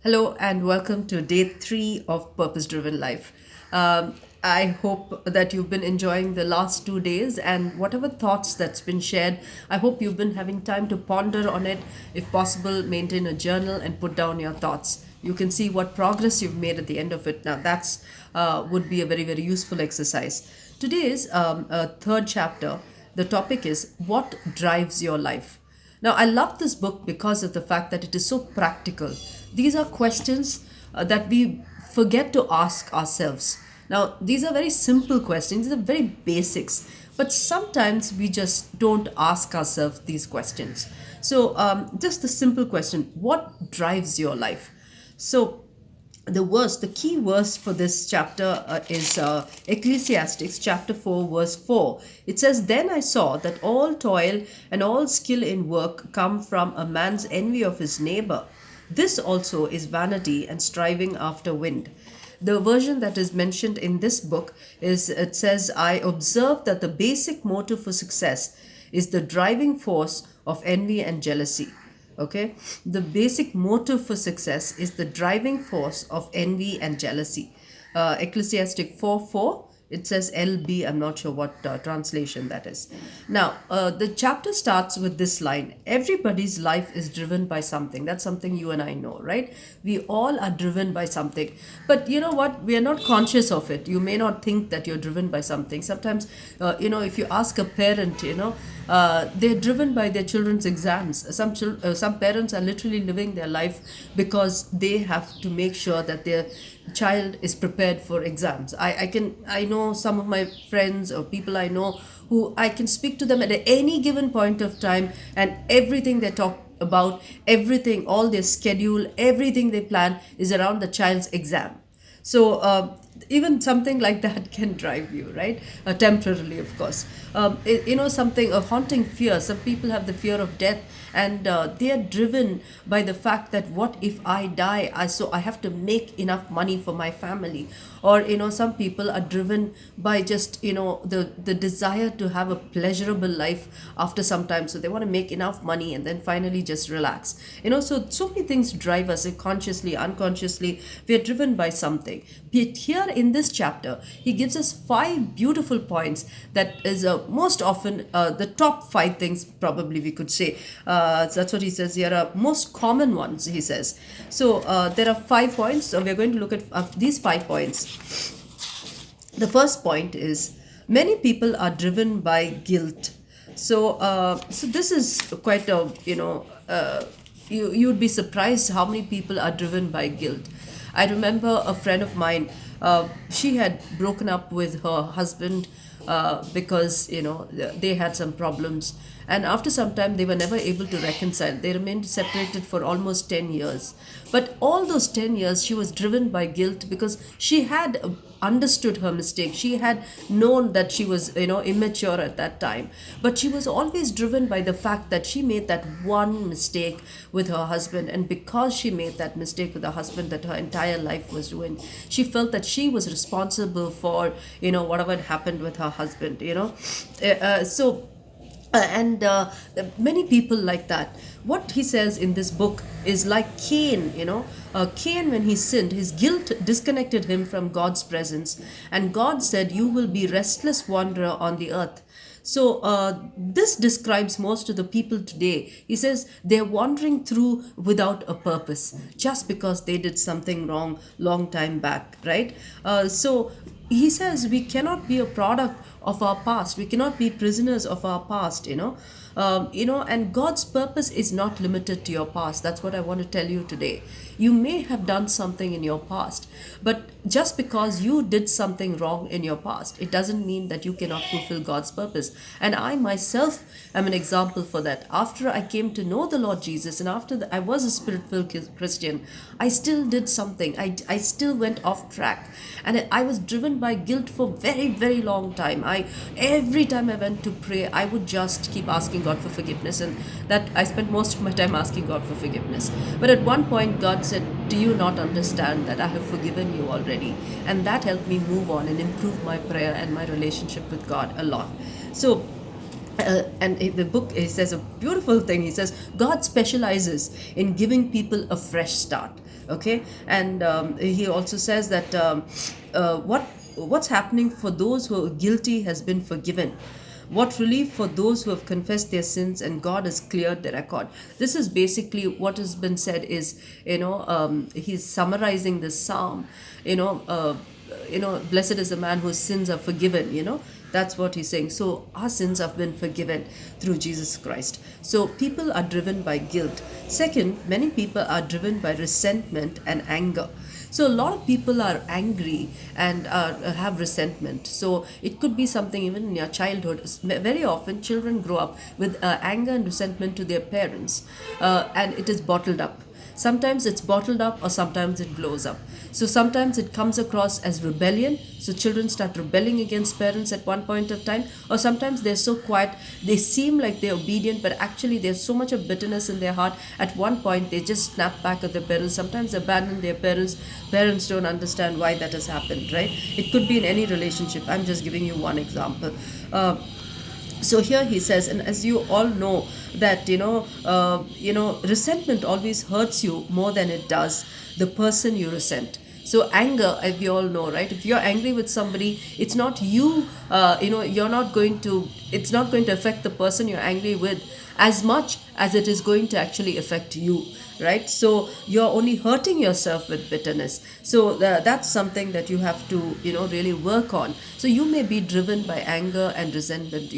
Hello and welcome to day 3 of Purpose Driven Life. I hope that you've been enjoying the last 2 days and whatever thoughts that's been shared. I hope you've been having time to ponder on it. If possible, maintain a journal and put down your thoughts. You can see what progress you've made at the end of it. Now, that's would be a very, very useful exercise. Today's third chapter, the topic is what drives your life. Now, I love this book because of the fact that it is so practical. These are questions that we forget to ask ourselves. Now, these are very simple questions, these are very basics, but sometimes we just don't ask ourselves these questions. So, just the simple question, what drives your life? So, the key verse for this chapter is Ecclesiastes chapter 4 verse 4. It says, then I saw that all toil and all skill in work come from a man's envy of his neighbor. This also is vanity and striving after wind. The version that is mentioned in this book is, it says, I observed that the basic motive for success is the driving force of envy and jealousy. Okay, the basic motive for success is the driving force of envy and jealousy. Ecclesiastic 4:4, it says LB. I'm not sure what translation that is. Now, the chapter starts with this line: everybody's life is driven by something. That's something you and I know, right? We all are driven by something. But you know what? We are not conscious of it. You may not think that you're driven by something. Sometimes, if you ask a parent, they're driven by their children's exams. Some parents are literally living their life because they have to make sure that their child is prepared for exams. I know some of my friends or people I know who I can speak to them at any given point of time, and everything they talk about, everything, all their schedule, everything they plan is around the child's exam. So even something like that can drive you, right? Temporarily, of course. Something, a haunting fear. Some people have the fear of death, and they are driven by the fact that what if I die? I have to make enough money for my family. Or some people are driven by just the desire to have a pleasurable life after some time. So they want to make enough money and then finally just relax. So many things drive us consciously, unconsciously. We are driven by something. But here in this chapter, he gives us 5 beautiful points that is most often the top 5 things, probably we could say. That's what he says here are most common ones, he says. So there are 5 points. So we're going to look at these 5 points. The first point is many people are driven by guilt. So this is quite a you'd be surprised how many people are driven by guilt. I remember a friend of mine. She had broken up with her husband because they had some problems, and after some time they were never able to reconcile. They remained separated for almost 10 years, but all those 10 years she was driven by guilt because she had understood her mistake. She had known that she was immature at that time, but she was always driven by the fact that she made that one mistake with her husband, and because she made that mistake with her husband, that her entire life was ruined. She felt that she was responsible for whatever had happened with her husband. So and many people like that. What he says in this book is like Cain. Cain, when he sinned, his guilt disconnected him from God's presence, and God said, you will be restless wanderer on the earth. So this describes most of the people today. He says they're wandering through without a purpose just because they did something wrong long time back, right? So he says we cannot be a product of our past. We cannot be prisoners of our past. And God's purpose is not limited to your past. That's what I want to tell you today. You may have done something in your past, but just because you did something wrong in your past, it doesn't mean that you cannot fulfill God's purpose. And I myself am an example for that. After I came to know the Lord Jesus, and after I was a spirit-filled Christian, I still did something. I still went off track, and I was driven by guilt for very, very long time. Every time I went to pray, I would just keep asking God for forgiveness, and that I spent most of my time asking God for forgiveness. But at one point, God said, do you not understand that I have forgiven you already? And that helped me move on and improve my prayer and my relationship with God a lot. So and in the book, he says a beautiful thing. He says God specializes in giving people a fresh start. Okay. And he also says that what's happening for those who are guilty has been forgiven. What relief for those who have confessed their sins and God has cleared their record. This is basically what has been said is, he's summarizing this psalm, blessed is the man whose sins are forgiven, that's what he's saying. So our sins have been forgiven through Jesus Christ. So people are driven by guilt. Second, many people are driven by resentment and anger. So a lot of people are angry and have resentment. So it could be something even in your childhood. Very often, children grow up with anger and resentment to their parents, and it is bottled up. Sometimes it's bottled up, or sometimes it blows up. So sometimes it comes across as rebellion. So children start rebelling against parents at one point of time, or sometimes they're so quiet, they seem like they're obedient, but actually there's so much of bitterness in their heart. At one point, they just snap back at their parents. Sometimes they abandon their parents. Parents don't understand why that has happened, right? It could be in any relationship. I'm just giving you one example. So here he says, and as you all know, that resentment always hurts you more than it does the person you resent. So anger, as we all know, right? If you're angry with somebody, it's not you. You're not going to. It's not going to affect the person you're angry with as much as it is going to actually affect you, right? So you're only hurting yourself with bitterness. So that's something that you have to really work on. So you may be driven by anger and resentment.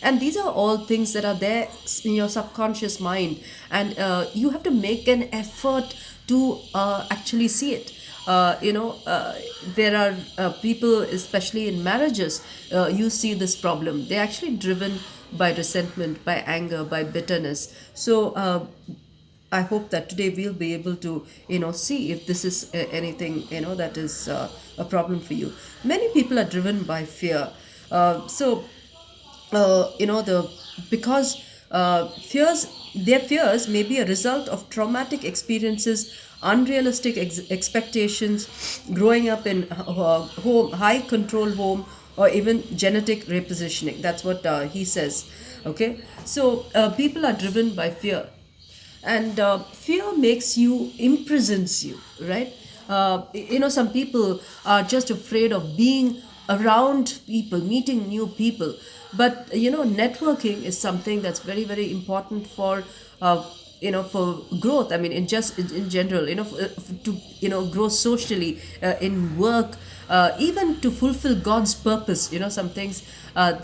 And these are all things that are there in your subconscious mind, and you have to make an effort to actually see it. There are people, especially in marriages, you see this problem. They're actually driven by resentment, by anger, by bitterness. So I hope that today we'll be able to, see if this is anything, that is a problem for you. Many people are driven by fear. So the because fears their fears may be a result of traumatic experiences, unrealistic expectations, growing up in home high control home, or even genetic repositioning. That's what he says. Okay. So people are driven by fear, and fear makes you imprisons you, right? Some people are just afraid of being around people, meeting new people. But networking is something that's very, very important for for growth. I mean, in general, to grow socially, in work, even to fulfill God's purpose. Some things,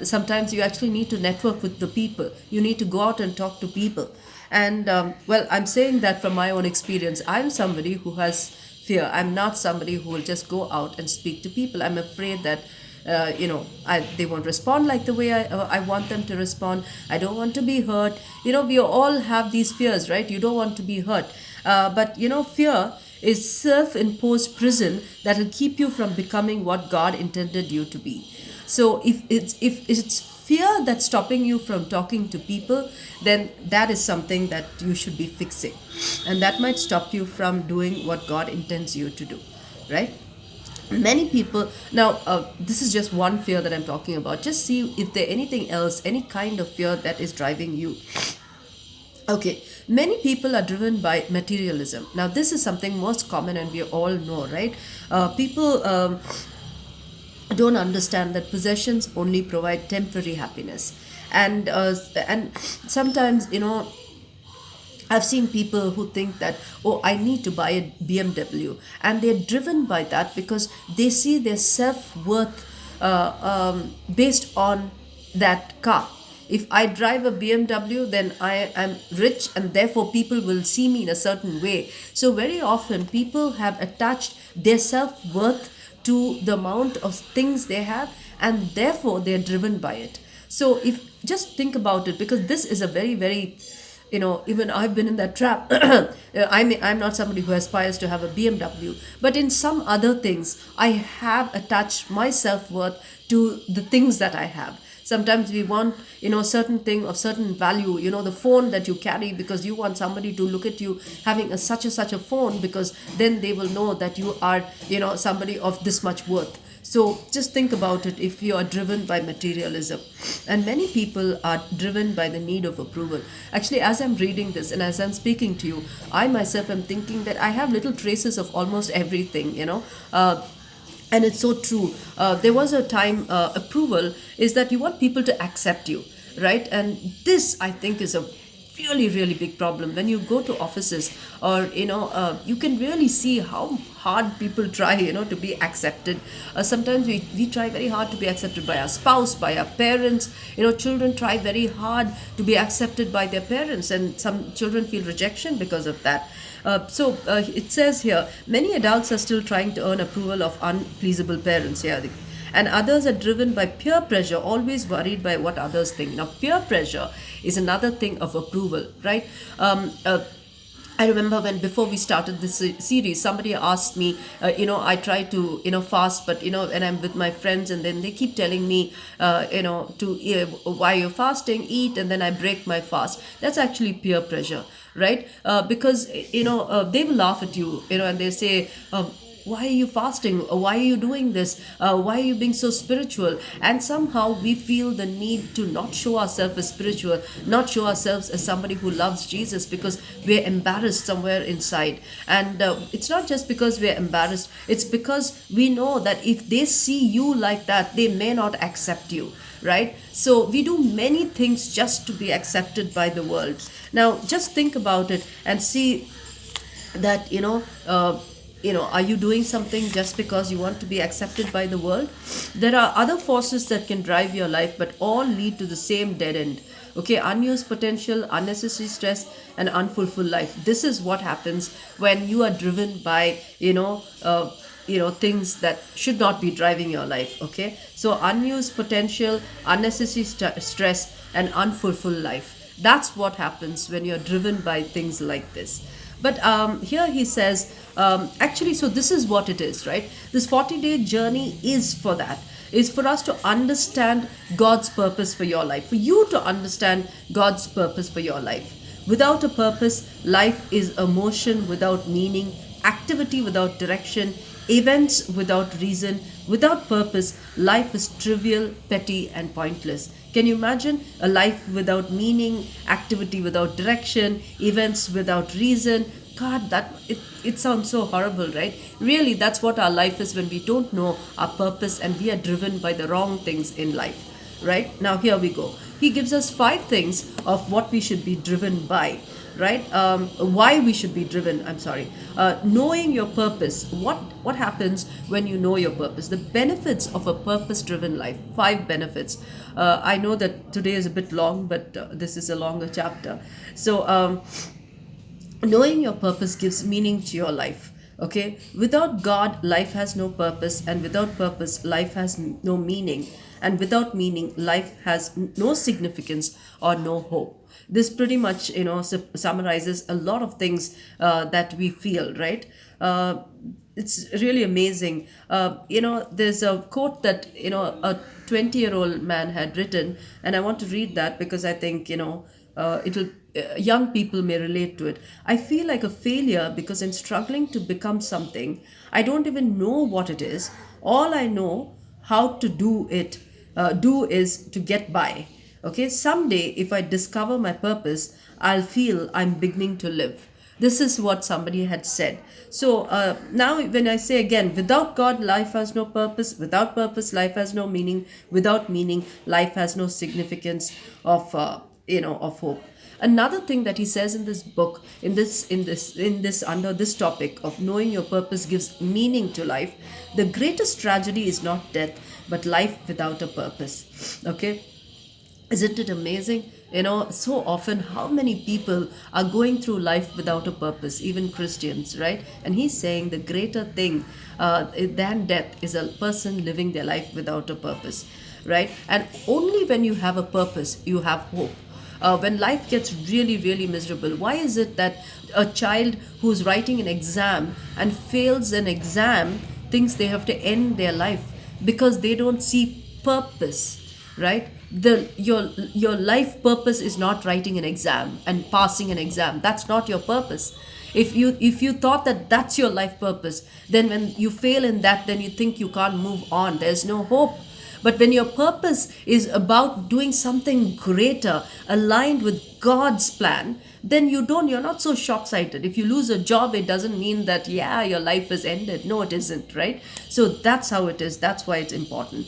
sometimes you actually need to network with the people. You need to go out and talk to people. And well, I'm saying that from my own experience. I'm somebody who has fear. I'm not somebody who will just go out and speak to people. I'm afraid that they won't respond like the way I want them to respond. I don't want to be hurt. We all have these fears, right? You don't want to be hurt. But fear is self-imposed prison that will keep you from becoming what God intended you to be. So if it's fear that's stopping you from talking to people, then that is something that you should be fixing, and that might stop you from doing what God intends you to do, right? Many people now, this is just one fear that I'm talking about. Just see if there anything else, any kind of fear that is driving you. Okay, many people are driven by materialism. Now, this is something most common, and we all know, right? People don't understand that possessions only provide temporary happiness, and sometimes I've seen people who think that, oh, I need to buy a BMW, and they're driven by that because they see their self worth based on that car. If I drive a BMW, then I am rich, and therefore people will see me in a certain way. So, very often, people have attached their self worth to the amount of things they have, and therefore they're driven by it. So, if just think about it, because this is a very, very even I've been in that trap. I'm not somebody who aspires to have a BMW, but in some other things, I have attached my self worth to the things that I have. Sometimes we want, certain thing of certain value, the phone that you carry, because you want somebody to look at you having such a phone, because then they will know that you are, somebody of this much worth. So just think about it. If you are driven by materialism, and many people are driven by the need of approval. Actually, as I'm reading this and as I'm speaking to you, I myself am thinking that I have little traces of almost everything, and it's so true. There was a time, approval is that you want people to accept you, right? And this, I think, is a really really big problem when you go to offices, or you can really see how hard people try, to be accepted. Sometimes we try very hard to be accepted by our spouse, by our parents. Children try very hard to be accepted by their parents, and some children feel rejection because of that. It says here, many adults are still trying to earn approval of unpleasable parents. Yeah, and others are driven by peer pressure, always worried by what others think. Now, peer pressure is another thing of approval, right? I remember when before we started this series, somebody asked me, I try to, fast, but, and I'm with my friends, and then they keep telling me, why you're fasting, eat, and then I break my fast. That's actually peer pressure, right? Because, they will laugh at you, and they say, why are you fasting? Why are you doing this? Why are you being so spiritual? And somehow we feel the need to not show ourselves as spiritual, not show ourselves as somebody who loves Jesus, because we're embarrassed somewhere inside. And it's not just because we're embarrassed, it's because we know that if they see you like that, they may not accept you, right? So we do many things just to be accepted by the world. Now, just think about it and see that, are you doing something just because you want to be accepted by the world? There are other forces that can drive your life, but all lead to the same dead end. Okay, unused potential, unnecessary stress, and unfulfilled life. This is what happens when you are driven by, things that should not be driving your life. Okay, so unused potential, unnecessary stress, and unfulfilled life. That's what happens when you're driven by things like this. But here he says, actually, so this is what it is, right? This 40-day journey is for that. Is for us to understand God's purpose for your life, for you to understand God's purpose for your life. Without a purpose, life is a motion without meaning, activity without direction, events without reason. Without purpose, life is trivial, petty, and pointless. Can you imagine a life without meaning, activity without direction, events without reason? God, it sounds so horrible, right? Really, that's what our life is when we don't know our purpose and we are driven by the wrong things in life, right? Now, here we go. He gives us 5 things of what we should be driven by, right? Why we should be driven. I'm sorry. Knowing your purpose. What happens when you know your purpose? The benefits of a purpose-driven life. 5 benefits. I know that today is a bit long, but this is a longer chapter. So, knowing your purpose gives meaning to your life. Okay, without God, life has no purpose, and without purpose, life has no meaning, and without meaning, life has no significance or no hope. This pretty much, summarizes a lot of things that we feel, right? It's really amazing. There's a quote that, a 20-year-old man had written, and I want to read that because I think, it'll young people may relate to it. I feel like a failure because I'm struggling to become something. I don't even know what it is. All I know how to do is to get by. Okay, someday if I discover my purpose, I'll feel I'm beginning to live. This is what somebody had said. So now, when I say again, without God, life has no purpose. Without purpose, life has no meaning. Without meaning, life has no significance of hope. Another thing that he says in this book, in this under this topic of knowing your purpose gives meaning to life. The greatest tragedy is not death, but life without a purpose. Okay, isn't it amazing? So often how many people are going through life without a purpose, even Christians, right? And he's saying the greater thing than death is a person living their life without a purpose, right? And only when you have a purpose, you have hope. When life gets really, really miserable, why is it that a child who's writing an exam and fails an exam thinks they have to end their life? Because they don't see purpose, right? Your life purpose is not writing an exam and passing an exam. That's not your purpose. If you thought that that's your life purpose, then when you fail in that, then you think you can't move on, there's no hope. But when your purpose is about doing something greater, aligned with God's plan, then you're not so short-sighted. If you lose a job, it doesn't mean that, yeah, your life is ended. No, it isn't, right? So that's how it is. That's why it's important.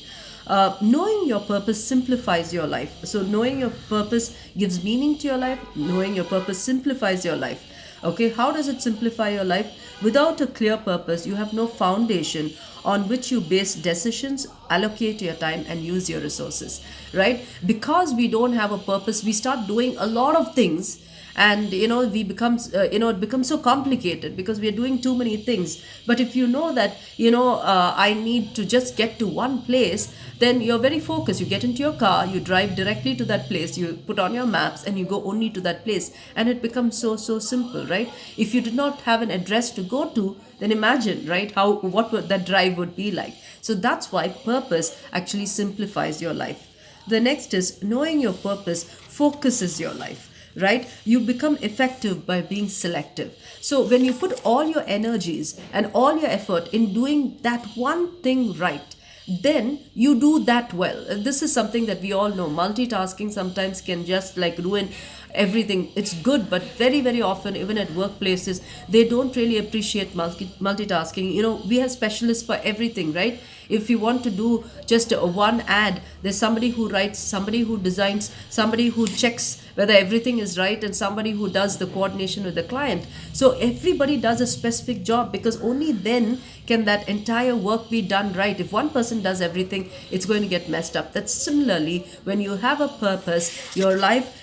Knowing your purpose simplifies your life. So knowing your purpose gives meaning to your life. Knowing your purpose simplifies your life. Okay, how does it simplify your life? Without a clear purpose, you have no foundation on which you base decisions, allocate your time, and use your resources, right? Because we don't have a purpose, we start doing a lot of things, and we becomes it becomes so complicated because we are doing too many things. But if you know that I need to just get to one place, then you're very focused. You get into your car, you drive directly to that place, you put on your maps, and you go only to that place, and it becomes so simple, right? If you did not have an address to go to, then imagine, right, how what would that drive would be like. So that's why purpose actually simplifies your life. The next is knowing your purpose focuses your life, right? You become effective by being selective. So when you put all your energies and all your effort in doing that one thing right, then you do that well. This is something that we all know. Multitasking sometimes can just like ruin everything. It's good, but very often, even at workplaces, they don't really appreciate multitasking. We have specialists for everything, right? If you want to do just one ad, there's somebody who writes, somebody who designs, somebody who checks whether everything is right, and somebody who does the coordination with the client. So everybody does a specific job, because only then can that entire work be done right. If one person does everything, it's going to get messed up. That's similarly, when you have a purpose, your life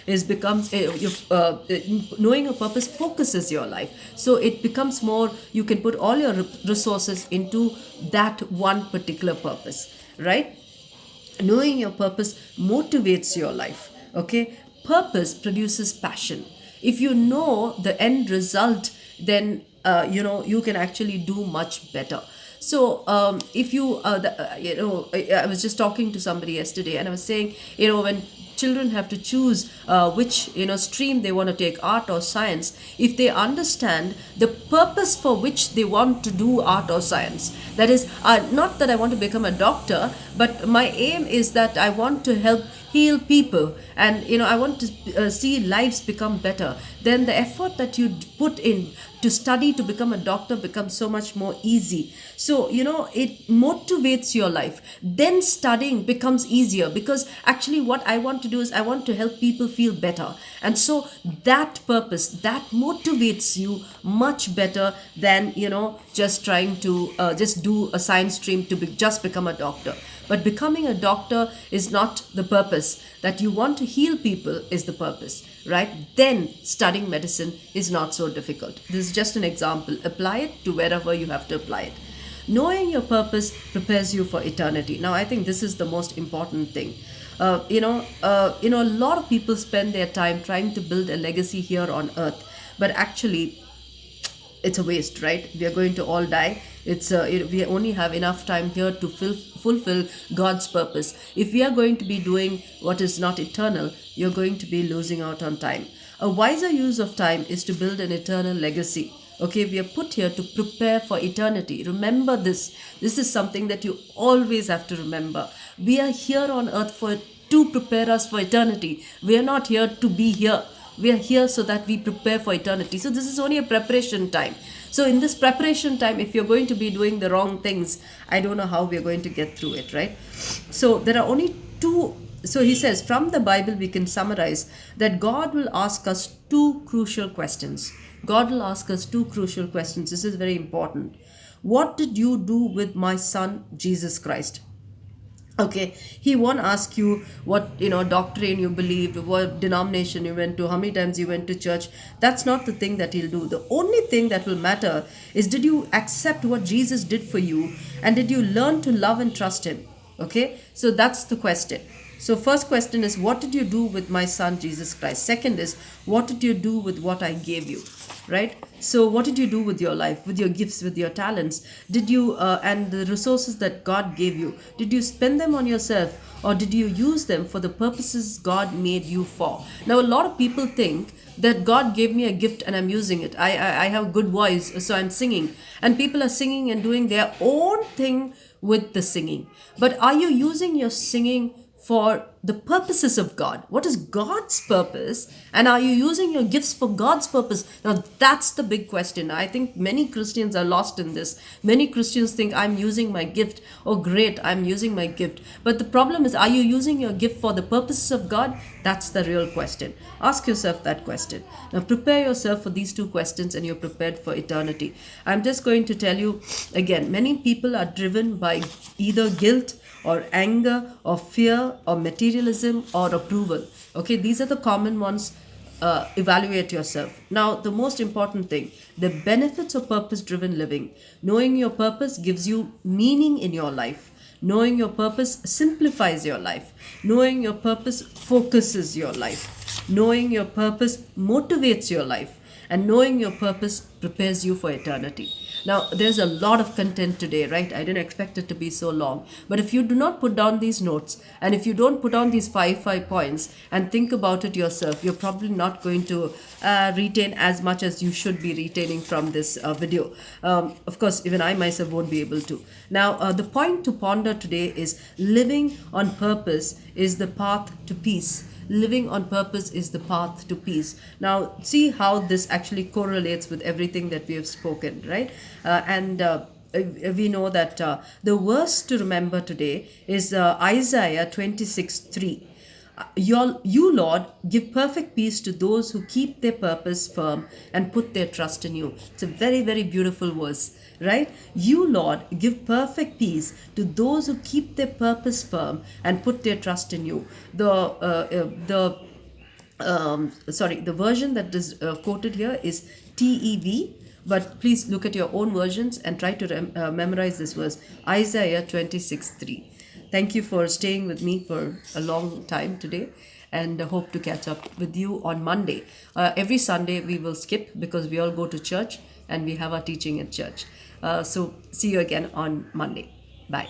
knowing a purpose focuses your life. So it becomes more, you can put all your resources into that one particular purpose, right? Knowing your purpose motivates your life. Okay, purpose produces passion. If you know the end result, then you can actually do much better. So if you I was just talking to somebody yesterday, and I was saying, when children have to choose which stream they want to take, art or science, if they understand the purpose for which they want to do art or science, that is, not that I want to become a doctor, but my aim is that I want to help heal people, and I want to see lives become better, then the effort that you put in to study to become a doctor becomes so much more easy. So it motivates your life. Then studying becomes easier, because actually what I want to do is I want to help people feel better, and so that purpose, that motivates you much better than just trying to just do a science stream to just become a doctor. But becoming a doctor is not the purpose. That you want to heal people is the purpose, right? Then studying medicine is not so difficult. This is just an example. Apply it to wherever you have to apply it. Knowing your purpose prepares you for eternity. Now, I think this is the most important thing. A lot of people spend their time trying to build a legacy here on earth, but actually it's a waste, right? We are going to all die. We only have enough time here to fulfill God's purpose. If we are going to be doing what is not eternal, you're going to be losing out on time. A wiser use of time is to build an eternal legacy. Okay, we are put here to prepare for eternity. Remember this. This is something that you always have to remember. We are here on earth to prepare us for eternity. We are not here to be here. We are here so that we prepare for eternity. So this is only a preparation time. So in this preparation time, if you're going to be doing the wrong things, I don't know how we're going to get through it, right? So there are only two. So he says, from the Bible, we can summarize that God will ask us two crucial questions. God will ask us two crucial questions. This is very important. What did you do with my son, Jesus Christ? Okay, he won't ask you what doctrine you believed, what denomination you went to, how many times you went to church. That's not the thing that he'll do. The only thing that will matter is, did you accept what Jesus did for you, and did you learn to love and trust him? Okay, so that's the question. So first question is, what did you do with my son Jesus Christ? Second is, what did you do with what I gave you? right? So what did you do with your life, with your gifts, with your talents? Did you and the resources that God gave you, did you spend them on yourself, or did you use them for the purposes God made you for? Now a lot of people think that God gave me a gift and I'm using it. I have a good voice, so I'm singing, and people are singing and doing their own thing with the singing. But are you using your singing for the purposes of God? What is God's purpose? And are you using your gifts for God's purpose? Now, that's the big question. I think many Christians are lost in this. Many Christians think, I'm using my gift. Oh, great, I'm using my gift. But the problem is, are you using your gift for the purposes of God? That's the real question. Ask yourself that question. Now, prepare yourself for these two questions and you're prepared for eternity. I'm just going to tell you again, many people are driven by either guilt or anger or fear or materialism or approval. Okay, these are the common ones. Evaluate yourself. Now, the most important thing, the benefits of purpose driven living. Knowing your purpose gives you meaning in your life. Knowing your purpose simplifies your life. Knowing your purpose focuses your life. Knowing your purpose motivates your life. And knowing your purpose prepares you for eternity. Now, there's a lot of content today, right? I didn't expect it to be so long. But if you do not put down these notes, and if you don't put down these five points and think about it yourself, you're probably not going to retain as much as you should be retaining from this video. Of course, even I myself won't be able to. Now, the point to ponder today is living on purpose is the path to peace. Living on purpose is the path to peace. Now, see how this actually correlates with everything that we have spoken, right? And we know that the verse to remember today is Isaiah 26:3. You, Lord, give perfect peace to those who keep their purpose firm and put their trust in you. It's a very, very beautiful verse, right? You, Lord, give perfect peace to those who keep their purpose firm and put their trust in you. The version that is quoted here is TEV, but please look at your own versions and try to memorize this verse, Isaiah 26:3. Thank you for staying with me for a long time today, and I hope to catch up with you on Monday. Every Sunday we will skip because we all go to church and we have our teaching at church. So see you again on Monday. Bye.